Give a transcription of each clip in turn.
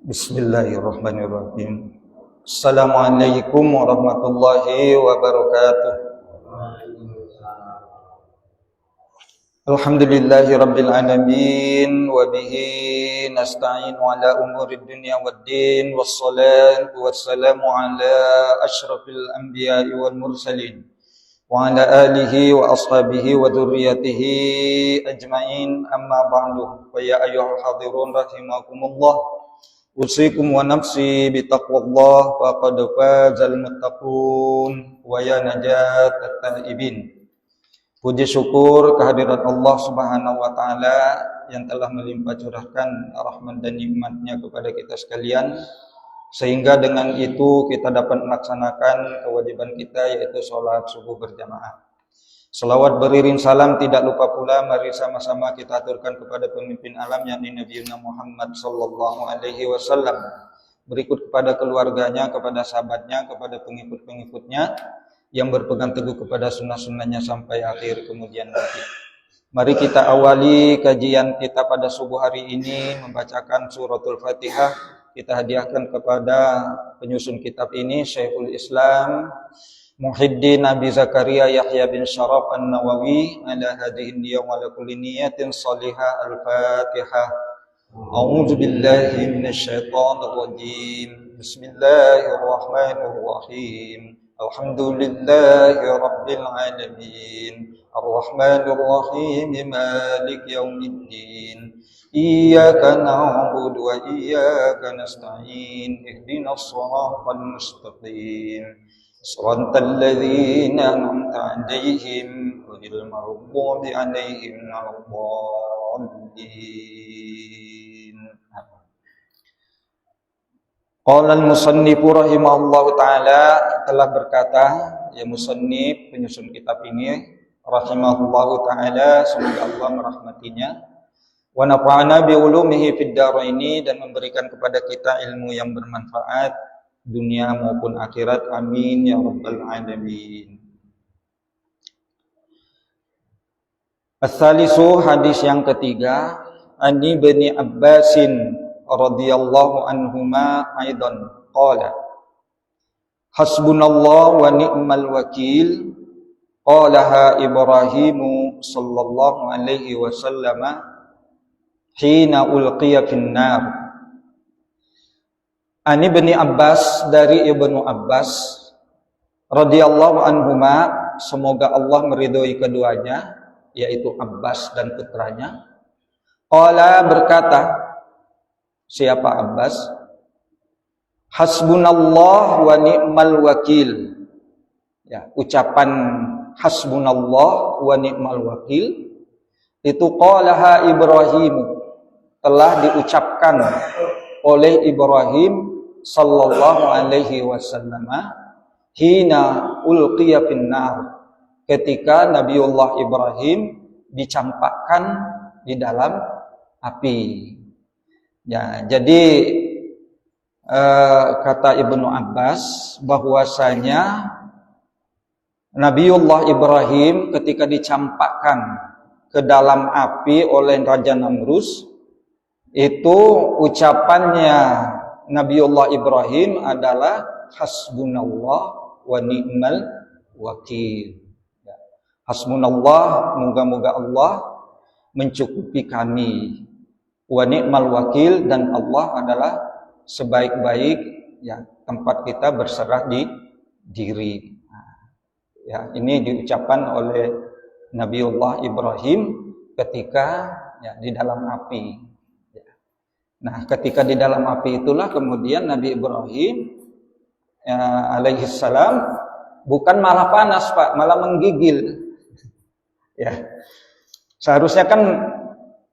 Bismillahirrahmanirrahim. Assalamualaikum warahmatullahi wabarakatuh. Alhamdulillahi rabbil alamin wa bihi nasta'in ala umurid dunya waddin wassalatu wassalamu ala asyrafil anbiya'i wal mursalin wa ala alihi wa ashabihi wa dhurriyyatihi ajma'in, amma ba'du. Fa ya ayyuhal hadirun rahimakumullah, usikum wa nafsi bitaqwallah faqad fazal muttaqun wa ya najatat taibin. Puji syukur kehadirat Allah Subhanahu wa taala yang telah melimpah curahkan rahmat dan nikmat-Nya kepada kita sekalian, sehingga dengan itu kita dapat melaksanakan kewajiban kita, yaitu salat subuh berjamaah. Salawat beriring salam tidak lupa pula mari sama-sama kita aturkan kepada pemimpin alam yakni Nabi Muhammad sallallahu alaihi wasallam, berikut kepada keluarganya, kepada sahabatnya, kepada pengikut-pengikutnya yang berpegang teguh kepada sunnah-sunnahnya sampai akhir kemudian nanti. Mari kita awali kajian kita pada subuh hari ini membacakan suratul Fatihah. Kita hadiahkan kepada penyusun kitab ini, Syekhul Islam Muhyiddin Abi Zakaria Yahya bin Syaraf An-Nawawi, ala hadhihi niyya wa ala kulli niyatin salihah. Al-Fatihah. A'udzu billahi minasyaitonir rajim. Bismillahirrahmanirrahim. Alhamdulillahi rabbil alamin. Ar-Rahmanir Rahim. Maliki yaumiddin. Iyyaka na'budu wa iyyaka nasta'in. Ihdinas shiratal mustaqim. Shiratal ladzina an'amta 'alaihim ghairil maghdubi 'alaihim waladdallin. Qala al-musannifu rahimahullahu ta'ala, telah berkata ya musannif penyusun kitab ini rahimahullahu ta'ala, semoga Allah merahmatinya, wa nafa'ana bi ulumihi fid dharaini, dan memberikan kepada kita ilmu yang bermanfaat dunia maupun akhirat, amin ya rabbal alamin. As-salisu, hadis yang ketiga, Ani bin Abbasin radhiyallahu anhuma aidan qala hasbunallahu wa ni'mal wakil qalaha Ibrahimu sallallahu alaihi wasallam hina ulqiya finnar. Ani bin Abbas, dari Ibnu Abbas radhiyallahu anhuma, semoga Allah meridhoi keduanya, yaitu Abbas dan putranya. Qala, berkata, siapa Abbas? Hasbunallah wa ni'mal wakil. Ya, ucapan hasbunallah wa ni'mal wakil itu qalaha Ibrahim, telah diucapkan oleh Ibrahim sallallahu alaihi wasallam hina ulqiya finnar, ketika Nabiullah Ibrahim dicampakkan di dalam api. Ya, jadi kata Ibnu Abbas bahwasanya Nabiullah Ibrahim ketika dicampakkan ke dalam api oleh Raja Namrus, itu ucapannya Nabiullah Ibrahim adalah hasbunallah wa ni'mal wakil. Hasbunallah, moga-moga Allah mencukupi kami, wa ni'mal wakil, dan Allah adalah sebaik-baik ya tempat kita berserah di diri. Ya, ini diucapkan oleh Nabiullah Ibrahim ketika ya di dalam api. Nah, ketika di dalam api itulah kemudian Nabi Ibrahim alaihi salam bukan malah panas, Pak, malah menggigil. Ya. Seharusnya kan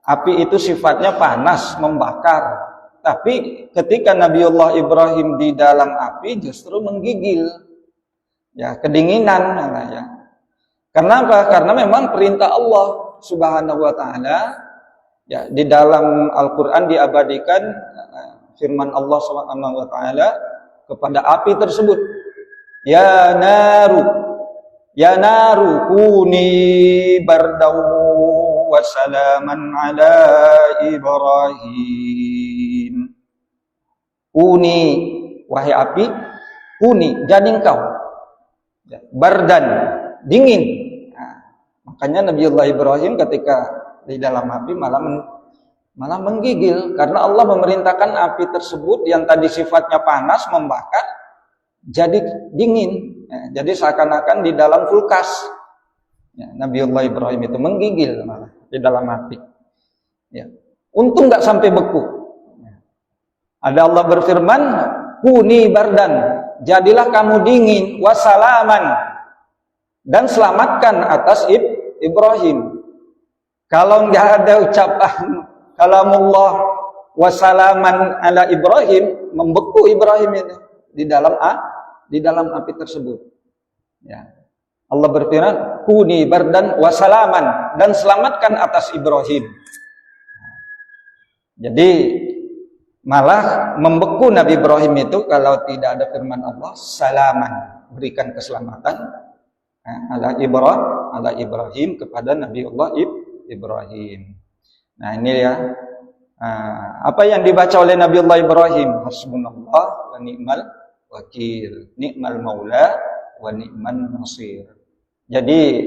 api itu sifatnya panas, membakar. Tapi ketika Nabiullah Ibrahim di dalam api justru menggigil. Ya, kedinginan ya. Karena apa? Karena memang perintah Allah Subhanahu wa taala. Ya, di dalam Al-Qur'an diabadikan firman Allah Subhanahu wa taala kepada api tersebut. Ya naru kuni bardaw wa salaman ala Ibrahim. Kuni, wahai api, kuni, jadi engkau bardan, dingin. Nah, makanya Nabiullah Ibrahim ketika di dalam api malah menggigil, karena Allah memerintahkan api tersebut yang tadi sifatnya panas membakar jadi dingin. Ya, jadi seakan-akan di dalam kulkas. Ya, Nabiullah Ibrahim itu menggigil malah di dalam api. Ya. Untung nggak sampai beku. Ya. Ada Allah berfirman, kuni bardan, jadilah kamu dingin, wasalaman, dan selamatkan atas Ibrahim. Kalau nggak ada ucapan kalamullah wasalaman ala Ibrahim, membeku Ibrahim itu di dalam api tersebut. Ya. Allah berfirman, kuni bardan wasalaman, dan selamatkan atas Ibrahim. Jadi malah membeku Nabi Ibrahim itu kalau tidak ada firman Allah salaman, berikan keselamatan ala Ibrahim kepada Nabiullah Ibrahim. Nah ini ya, apa yang dibaca oleh Nabiullah Ibrahim, hasbunallah wa ni'mal wakil, ni'mal maula wa ni'man nasir. Jadi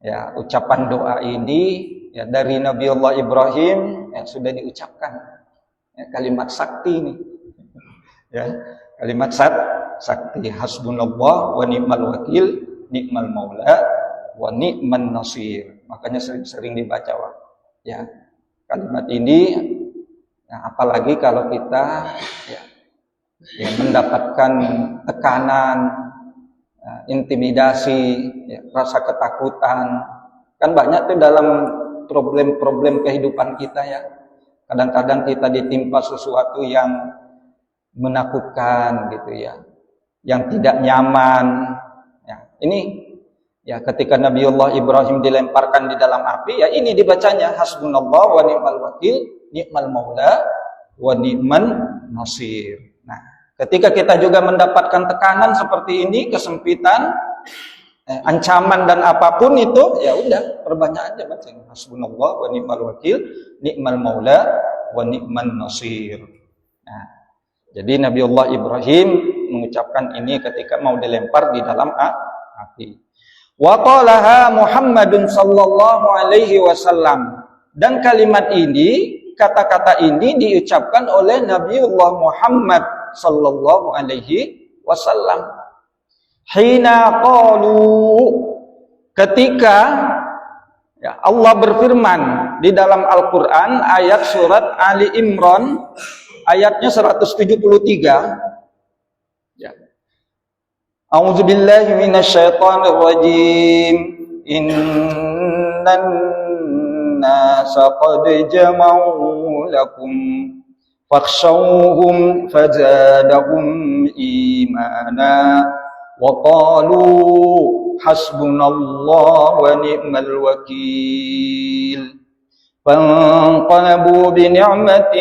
ya, ucapan doa ini ya dari Nabiullah Ibrahim ya sudah diucapkan. Ya, kalimat sakti ini. Ya, kalimat sakti, hasbunallah wa ni'mal wakil, ni'mal maula wa ni'man nasir. Makanya sering-sering dibaca, ya, kalimat ini. Ya, apalagi kalau kita ya mendapatkan tekanan, intimidasi, ya, rasa ketakutan. Kan banyak tuh dalam problem-problem kehidupan kita ya. Kadang-kadang kita ditimpa sesuatu yang menakutkan gitu ya, yang tidak nyaman. Ya, ini ya ketika Nabiullah Ibrahim dilemparkan di dalam api, ya ini dibacanya hasbunallah wa ni'mal wakil, ni'mal maula wa ni'man nasir. Nah, ketika kita juga mendapatkan tekanan seperti ini, kesempitan, ancaman dan apapun itu, ya udah perbanyak aja baca hasbunallah wa ni'mal wakil, ni'mal maula wa ni'man nasir. Nah, jadi Nabiullah Ibrahim mengucapkan ini ketika mau dilempar di dalam api. Wa qalaha Muhammadun sallallahu alaihi wasallam, dan kalimat ini, kata-kata ini diucapkan oleh Nabiullah Muhammad sallallahu alaihi wasallam. Hina qalu, ketika ya, Allah berfirman di dalam Al-Quran ayat surat Ali Imran ayatnya 173. Ya. A'udzubillahi minasyaitonir rajim. Innan nasa qad jama'u lakum fakhshawhum fazadahum imana وقالوا حسبنا الله ونعم الوكيل فانقلبوا بنعمة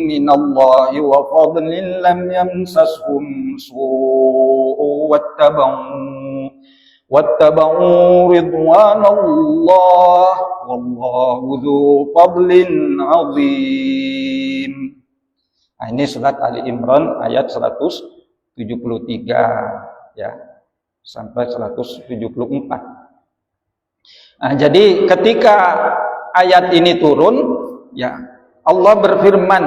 من الله وفضل لم يمسسهم سوء واتبعوا رضوان الله والله ذو فضل عظيم. Nah, ini surat Ali Imran ayat 173 ya sampai 174. Nah, jadi ketika ayat ini turun, ya Allah berfirman,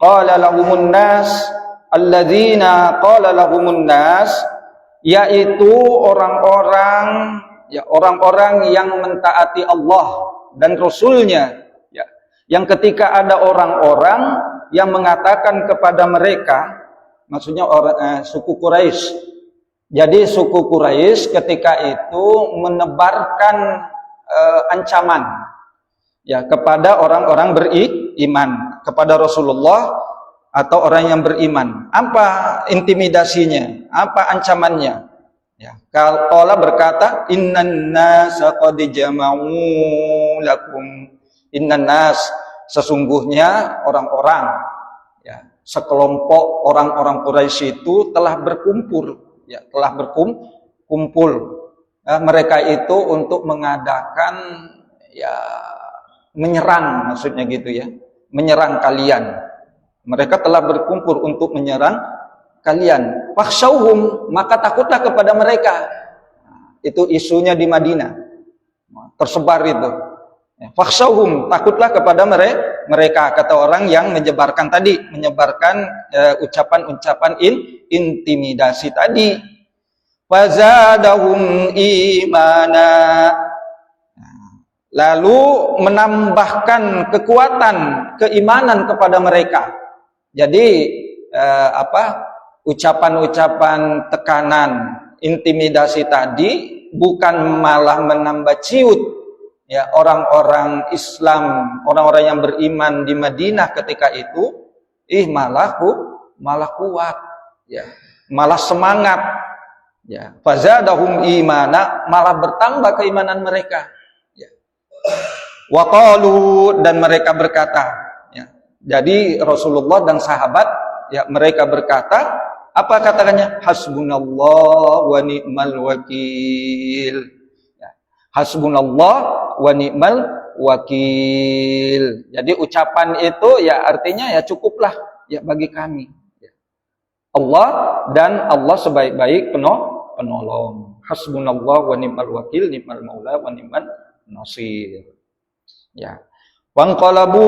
qala lahumun nas alladzina qala lahumun nas, yaitu orang-orang yang mentaati Allah dan Rasulnya, ya, yang ketika ada orang-orang yang mengatakan kepada mereka, maksudnya suku Quraisy. Jadi suku Quraisy ketika itu menebarkan ancaman ya kepada orang-orang beriman, kepada Rasulullah atau orang yang beriman. Apa intimidasinya? Apa ancamannya? Ya, Allah berkata, "Innan nasa qad jama'u lakum." Innan nas, sesungguhnya orang-orang, ya, sekelompok orang-orang Quraisy itu telah berkumpul. Ya, telah berkumpul mereka itu untuk mengadakan ya menyerang, maksudnya gitu ya, menyerang kalian. Mereka telah berkumpul untuk menyerang kalian. Fakhshawhum, maka takutlah kepada mereka. Itu isunya di Madinah, tersebar itu. Fakhshawhum, takutlah kepada mereka, kata orang yang menyebarkan ucapan-ucapan intimidasi tadi. Fazadahum imana, lalu menambahkan kekuatan keimanan kepada mereka. Jadi ucapan-ucapan tekanan, intimidasi tadi bukan malah menambah ciut ya orang-orang Islam, orang-orang yang beriman di Madinah ketika itu, malah kuat ya, malah semangat ya. Fazadahum imana, malah bertambah keimanan mereka ya. Wa qalu, dan mereka berkata ya. Jadi Rasulullah dan sahabat ya, mereka berkata, apa katakannya? Hasbunallah wa ni'mal wakil ya. Hasbunallah wa ni'mal wakil. Jadi ucapan itu ya artinya ya cukuplah ya bagi kami ya. Allah, dan Allah sebaik-baik penolong. Hasbunallah wa ni'mal wakil, ni'mal maula wa ni'mal nasir ya. Wanqalabu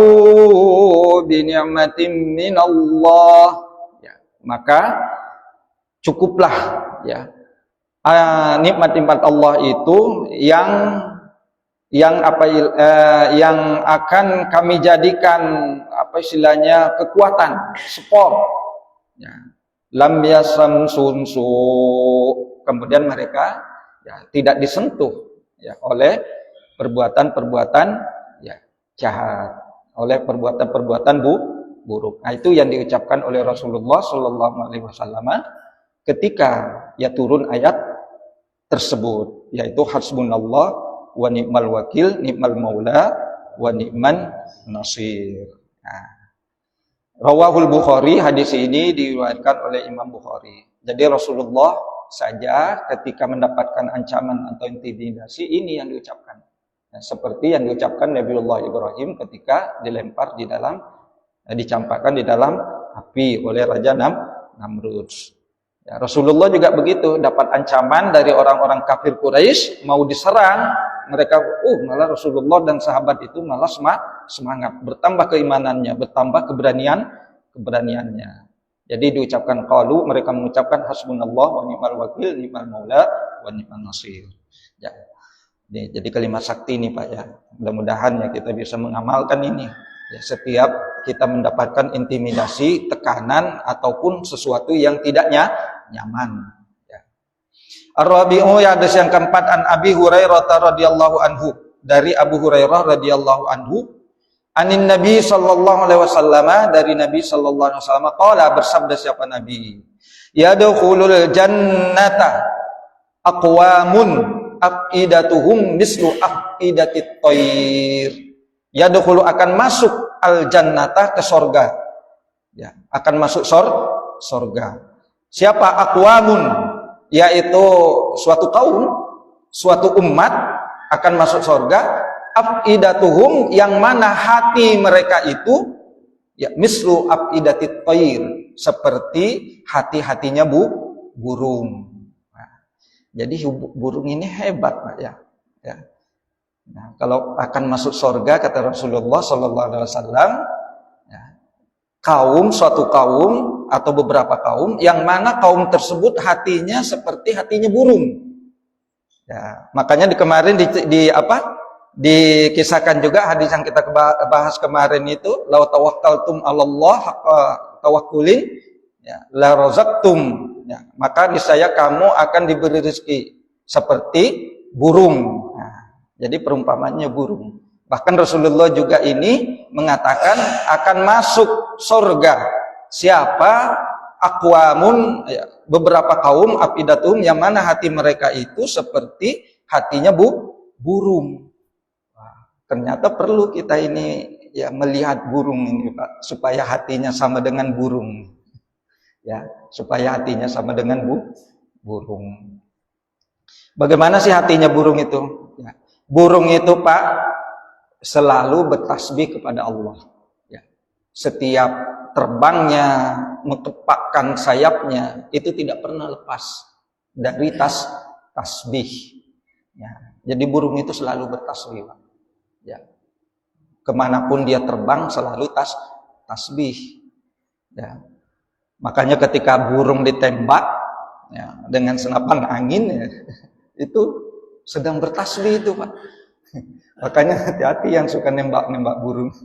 bi ni'matin minallah ya. Maka cukuplah ya nikmat-nikmat Allah itu yang akan kami jadikan kekuatan, support ya. Lam yasamsunsu, kemudian mereka ya tidak disentuh ya oleh perbuatan-perbuatan ya jahat, oleh perbuatan-perbuatan buruk. Nah, itu yang diucapkan oleh Rasulullah Shallallahu Alaihi Wasallam ketika ya turun ayat tersebut, yaitu hasbunallah wa ni'mal wakil, ni'mal maula wa ni'man nasir. Nah, Rawahul Bukhari, hadis ini diriwayatkan oleh Imam Bukhari. Jadi Rasulullah saja ketika mendapatkan ancaman atau intimidasi, ini yang diucapkan. Nah, seperti yang diucapkan Nabiullah Ibrahim ketika dicampakkan di dalam api oleh Raja Namrud. Ya, Rasulullah juga begitu, dapat ancaman dari orang-orang kafir Quraisy mau diserang, mereka malah Rasulullah dan sahabat itu malah semangat, bertambah keimanannya, bertambah keberaniannya. Jadi diucapkan qalu, mereka mengucapkan hasbunallah wa ni'mal wakil, ni'mal maula wa ni'man nasir. Ya. Jadi kalimat sakti ini Pak ya. Mudah-mudahan ya kita bisa mengamalkan ini. Ya, setiap kita mendapatkan intimidasi, tekanan ataupun sesuatu yang tidak nyaman. Ya. Ar-Rabi'u, ya, hadis yang keempat, an Abi Hurairah radhiyallahu anhu, dari Abu Hurairah radhiyallahu anhu, anin Nabi sallallahu alaihi wasallam, dari Nabi sallallahu alaihi wasallam, qala, bersabda siapa Nabi, yadkhulul jannata aqwamun aqidatuhum mislu aqidatit thair. Yadkhulu, akan masuk al jannata, ke sorga ya, akan masuk sorga. Siapa? Aqwamun, yaitu suatu kaum, suatu umat akan masuk sorga. Afidatuhum, yang mana hati mereka itu ya mislu afidatit thair, seperti hati-hatinya burung. Nah, jadi burung ini hebat Pak ya. Nah, kalau akan masuk sorga, kata Rasulullah Sallallahu Alaihi Wasallam, ya, suatu kaum atau beberapa kaum, yang mana kaum tersebut hatinya seperti hatinya burung. Ya, makanya kemarin dikisahkan juga hadis yang kita bahas kemarin itu, lau tawakkaltum 'alallah haqqa tawakkulin ya, la razaqtum ya, maka niscaya kamu akan diberi rezeki seperti burung. Jadi perumpamannya burung. Bahkan Rasulullah juga ini mengatakan akan masuk surga siapa? Aqwamun ya, beberapa kaum, afidatum, yang mana hati mereka itu seperti hatinya burung. Wah, ternyata perlu kita ini ya melihat burung ini Pak, supaya hatinya sama dengan burung. Ya, supaya hatinya sama dengan burung. Bagaimana sih hatinya burung itu? Ya. Burung itu Pak selalu bertasbih kepada Allah. Ya. Setiap terbangnya, mengepakkan sayapnya, itu tidak pernah lepas dari tasbih. Ya. Jadi burung itu selalu bertasbih. Ya. Kemanapun dia terbang selalu tasbih. Ya. Makanya ketika burung ditembak ya, dengan senapan angin ya, itu sedang bertasbih itu Pak. Makanya hati-hati yang suka nembak burung.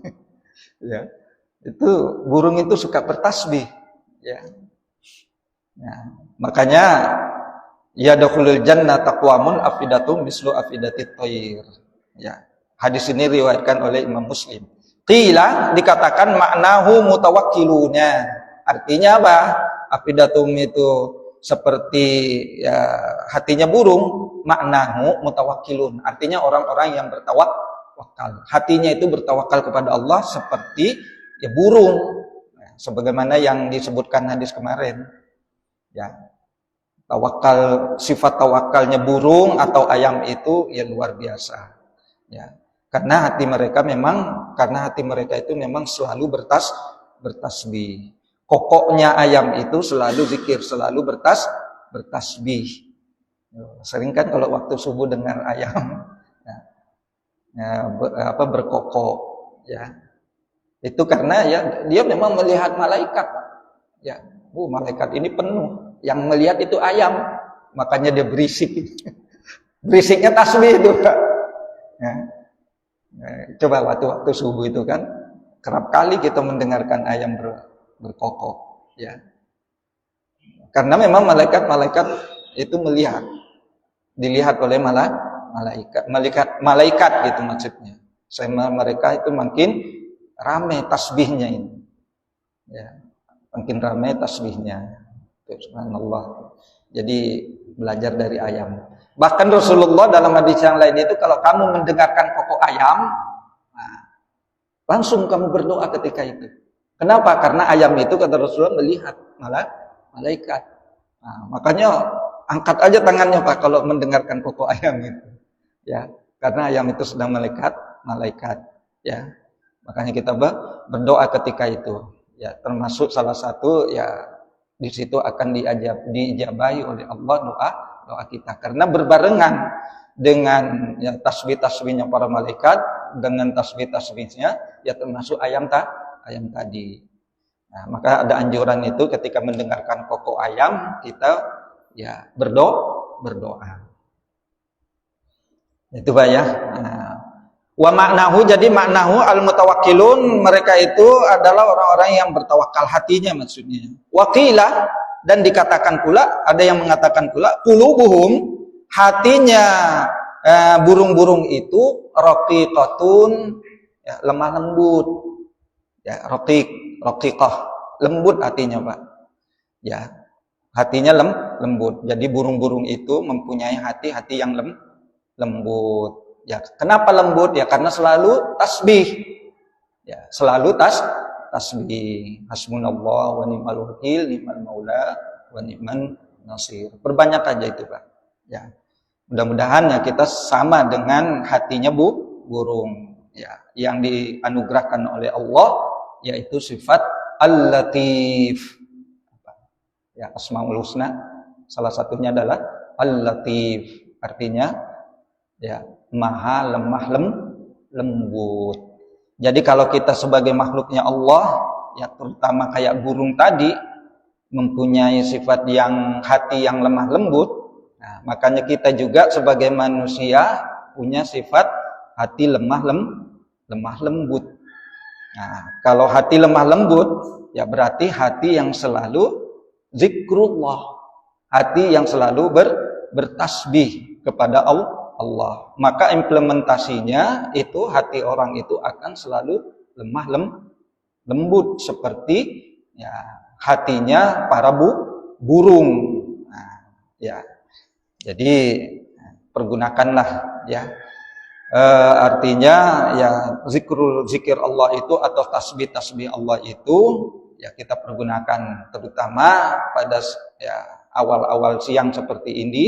Ya. Itu burung itu suka bertasbih. Ya. Ya. Makanya ya dakhulul jannah taqwamun afidatum mislu afidatit thair. Ya. Hadis ini riwayatkan oleh Imam Muslim. Qila dikatakan maknahu mutawakkiluna. Artinya apa? Afidatum itu seperti ya, hatinya burung, maknahu mutawakkilun. Artinya orang-orang yang bertawakal. Hatinya itu bertawakal kepada Allah seperti ya burung. Nah, sebagaimana yang disebutkan hadis kemarin. Ya. Tawakal, sifat tawakalnya burung atau ayam itu ya luar biasa. Ya. Karena hati mereka itu memang selalu bertasbih. Kokoknya ayam itu selalu zikir, selalu bertasbih. Sering kan kalau waktu subuh dengar ayam berkokok ya. Itu karena ya dia memang melihat malaikat. Ya, malaikat ini penuh. Yang melihat itu ayam, makanya dia berisik. Berisiknya tasbih itu. Ya. Coba waktu subuh itu kan kerap kali kita mendengarkan ayam berkokok ya. Karena memang malaikat itu dilihat oleh malaikat gitu maksudnya. Mereka itu makin ramai tasbihnya ini. Ya, makin ramai tasbihnya. Subhanallah. Jadi belajar dari ayam. Bahkan Rasulullah dalam hadis yang lain itu kalau kamu mendengarkan kokok ayam, langsung kamu berdoa ketika itu. Kenapa? Karena ayam itu kata Rasulullah melihat malaikat. Nah, makanya angkat aja tangannya Pak kalau mendengarkan kokok ayam itu. Ya, karena ayam itu sedang malaikat. Ya, makanya kita berdoa ketika itu. Ya, termasuk salah satu ya di situ akan diijabahi oleh Allah doa kita. Karena berbarengan dengan ya, tasbih-tasbihnya para malaikat dengan tasbih-tasbihnya ya termasuk ayam tadi. Nah, maka ada anjuran itu ketika mendengarkan kokok ayam kita ya berdoa. Itu Pak ya. Nah, wa maknahu jadi maknahu al-mutawakkilun mereka itu adalah orang-orang yang bertawakal hatinya maksudnya. Waqila dan dikatakan pula ada yang mengatakan pula qulubuhum hatinya burung-burung itu raqiqatun ya, lemah lembut. Ya, raqiqah, lembut hatinya, Pak. Ya. Hatinya lembut. Jadi burung-burung itu mempunyai hati yang lembut. Ya, kenapa lembut? Ya karena selalu tasbih. Ya, selalu tasbih. Hasbunallah wa ni'mal wakil, ni'mal maula wa ni'man nasir. Perbanyak aja itu, Pak. Ya. Mudah-mudahan ya kita sama dengan hatinya burung. Ya, yang dianugerahkan oleh Allah yaitu sifat Al-Latif. Ya, Asmaul Husna salah satunya adalah Al-Latif. Artinya ya, maha lemah lembut. Jadi kalau kita sebagai makhluknya Allah, ya terutama kayak burung tadi mempunyai sifat hati yang lemah lembut. Nah, makanya kita juga sebagai manusia punya sifat hati lemah lembut. Nah, kalau hati lemah lembut, ya berarti hati yang selalu zikrullah, hati yang selalu bertasbih kepada Allah. Maka implementasinya itu hati orang itu akan selalu lemah lembut seperti ya hatinya para burung. Nah, ya. Jadi pergunakanlah ya. Artinya ya zikir Allah itu atau tasbih Allah itu ya kita pergunakan terutama pada ya awal-awal siang seperti ini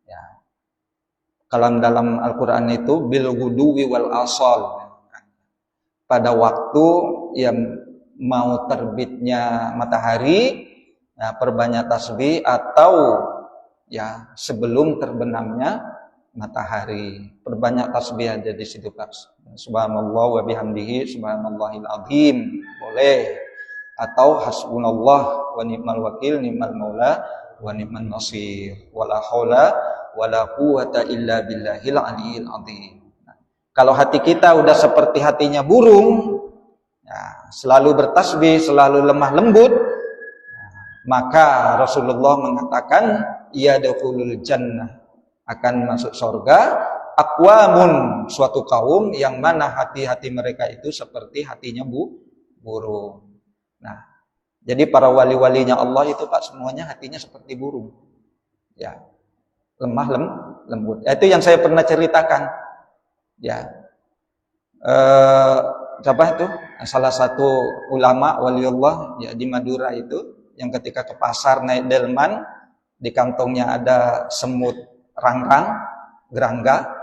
ya. Kalau dalam Al-Qur'an itu bil ghuduwi wal asal pada waktu yang mau terbitnya matahari, nah, perbanyak tasbih, atau ya sebelum terbenamnya matahari, perbanyak tasbih aja di situ Pak. Subhanallah wa bihamdihi subhanallahil azim boleh, atau hasbunallah wa ni'mal wakil ni'mal maula wa ni'man nasir wala haula wala quwata illa billahil aliyil azim. Kalau hati kita udah seperti hatinya burung, ya, selalu bertasbih, selalu lemah lembut, maka Rasulullah mengatakan yadkhulul jannah, akan masuk surga aqwamun, suatu kaum yang mana hati-hati mereka itu seperti hatinya burung. Nah, jadi para wali-walinya Allah itu Pak semuanya hatinya seperti burung. Ya, lemah lembut. Itu yang saya pernah ceritakan. Ya. Siapa itu? Salah satu ulama waliullah ya di Madura itu, yang ketika ke pasar naik delman, di kantongnya ada semut rangrang, gerangga.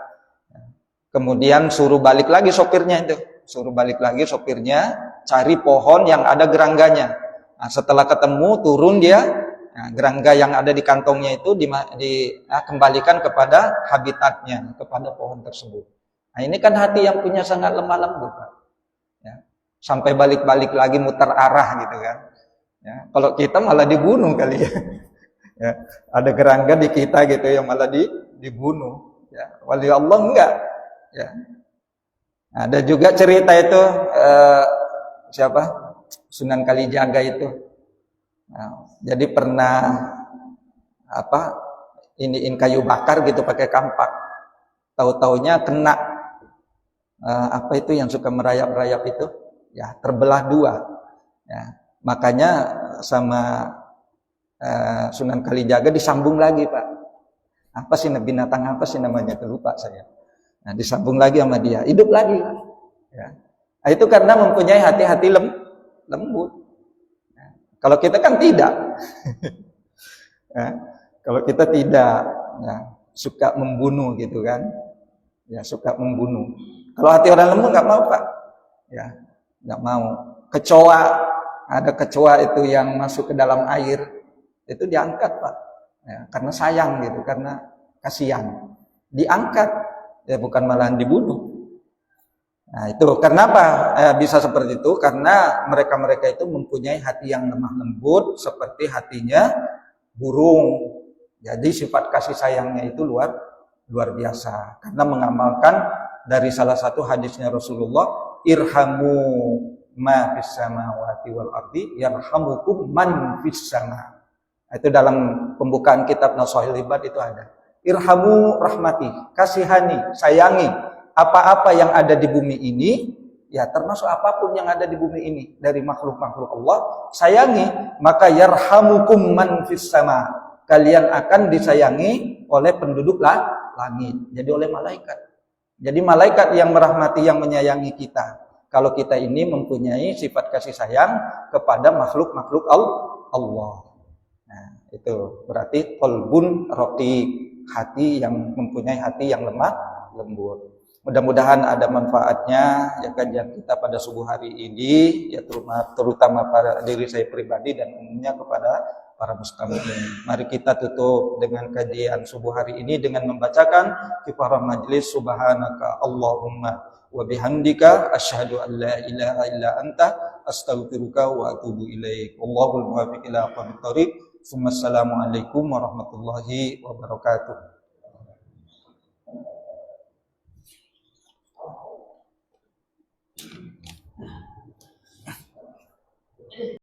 Kemudian suruh balik lagi sopirnya cari pohon yang ada gerangganya. Nah, setelah ketemu turun dia, nah, gerangga yang ada di kantongnya itu kembalikan kepada habitatnya, kepada pohon tersebut. Nah, ini kan hati yang punya sangat lemah lembut, Pak. Ya. Sampai balik-balik lagi muter arah gitu kan. Ya. Kalau kita malah dibunuh kali ya. Ya. Ada gerangga di kita gitu yang malah dibunuh. Ya. Wali Allah enggak. Ya. Ada juga cerita itu siapa? Sunan Kalijaga itu. Nah, jadi pernah iniin kayu bakar gitu pakai kampak. Tahu-taunya kena itu yang suka merayap-rayap itu, ya terbelah dua. Ya, makanya sama Sunan Kalijaga disambung lagi Pak. Apa sih binatang apa sih namanya, lupa saya. Nah, disambung lagi sama dia, hidup lagi. Ya. Nah, itu karena mempunyai hati-hati lembut. Ya. Kalau kita kan tidak. Ya. Kalau kita tidak, ya, suka membunuh gitu kan. Ya, suka membunuh. Kalau hati orang lembut nggak mau Pak. Ya, nggak mau. Kecoa, ada kecoa itu yang masuk ke dalam air, itu diangkat Pak. Ya, karena sayang gitu, karena kasihan. Diangkat. Ya, bukan malahan dibunuh. Nah, itu kenapa bisa seperti itu? Karena mereka itu mempunyai hati yang lemah lembut seperti hatinya burung. Jadi sifat kasih sayangnya itu luar biasa. Karena mengamalkan dari salah satu hadisnya Rasulullah, irhamu ma fis samawati wal ardi yarhamukum man fis sama. Itu dalam pembukaan kitab Nashahil Ibad itu ada. Irhamu rahmati, kasihani, sayangi apa-apa yang ada di bumi ini, ya termasuk apapun yang ada di bumi ini dari makhluk-makhluk Allah, sayangi, maka yarhamukum man fis sama. Kalian akan disayangi oleh penduduk langit, jadi oleh malaikat. Jadi malaikat yang merahmati, yang menyayangi kita. Kalau kita ini mempunyai sifat kasih sayang kepada makhluk-makhluk Allah. Nah, itu berarti qalbun raqiq, hati yang mempunyai hati yang lemah lembut. Mudah-mudahan ada manfaatnya ya kajian kita pada subuh hari ini, ya terutama pada diri saya pribadi dan umumnya kepada para mustami'in. Mari kita tutup dengan kajian subuh hari ini dengan membacakan kifarah majlis subhanaka Allahumma wa bihamdika asyhadu an la ilaha illa anta astaghfiruka wa atubu ilaik. Wallahul muwaffiq ila aqwamit thoriq. Assalamualaikum warahmatullahi wabarakatuh.